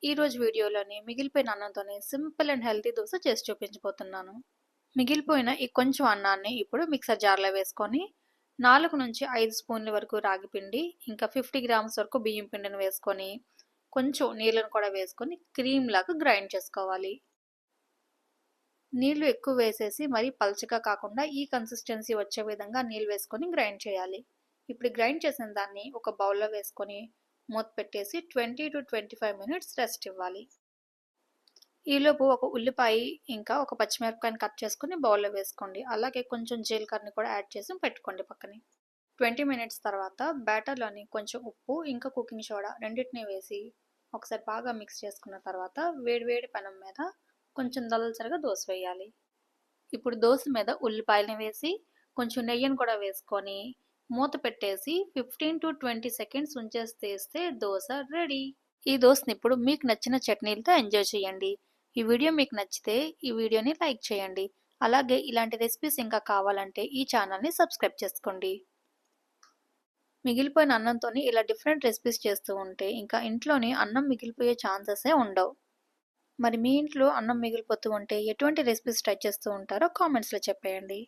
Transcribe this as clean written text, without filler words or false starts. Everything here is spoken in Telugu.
ఈ రోజు వీడియోలోని మిగిలిపోయిన అన్నంతోనే సింపుల్ అండ్ హెల్తీ దోశ చేసి చూపించబోతున్నాను. మిగిలిపోయిన ఈ కొంచెం అన్నాన్ని ఇప్పుడు మిక్సర్ జార్లో వేసుకొని 4 నుంచి 5 స్పూన్ల వరకు రాగి పిండి, ఇంకా 50 గ్రామ్స్ వరకు బియ్యం పిండిని వేసుకొని కొంచెం నీళ్ళను కూడా వేసుకొని క్రీమ్ లాగా గ్రైండ్ చేసుకోవాలి. నీళ్లు ఎక్కువ వేసేసి మరీ పల్చగా కాకుండా ఈ కన్సిస్టెన్సీ వచ్చే విధంగా నీళ్ళు వేసుకొని గ్రైండ్ చేయాలి. ఇప్పుడు గ్రైండ్ చేసిన దాన్ని ఒక బౌల్లో వేసుకొని మూత పెట్టేసి 20 to 25 మినిట్స్ రెస్ట్ ఇవ్వాలి. ఈలోపు ఒక ఉల్లిపాయ ఇంకా ఒక పచ్చిమిరపకాయని కట్ చేసుకుని బౌల్లో వేసుకోండి. అలాగే కొంచెం జీలకర్రని కూడా యాడ్ చేసి పెట్టుకోండి పక్కనే. 20 మినిట్స్ తర్వాత బ్యాటర్లోని కొంచెం ఉప్పు ఇంకా కుకింగ్ సోడా రెండింటిని వేసి ఒకసారి బాగా మిక్స్ చేసుకున్న తర్వాత వేడివేడి పెనం మీద కొంచెం దళసరిగా దోశ వేయాలి. ఇప్పుడు దోశ మీద ఉల్లిపాయలని వేసి కొంచెం నెయ్యిని కూడా వేసుకొని మూత పెట్టేసి 15 to 20 సెకండ్స్ ఉంచేసి తీస్తే దోశ రెడీ. ఈ దోశని ఇప్పుడు మీకు నచ్చిన చట్నీలతో ఎంజాయ్ చేయండి. ఈ వీడియో మీకు నచ్చితే ఈ వీడియోని లైక్ చేయండి. అలాగే ఇలాంటి రెసిపీస్ ఇంకా కావాలంటే ఈ ఛానల్ని సబ్స్క్రైబ్ చేసుకోండి. మిగిలిపోయిన అన్నంతోని ఇలా డిఫరెంట్ రెసిపీస్ చేస్తూ ఉంటే ఇంకా ఇంట్లోని అన్నం మిగిలిపోయే ఛాన్సెసే ఉండవు. మరి మీ ఇంట్లో అన్నం మిగిలిపోతూ ఉంటే ఎటువంటి రెసిపీస్ ట్రై చేస్తూ ఉంటారో కామెంట్స్లో చెప్పేయండి.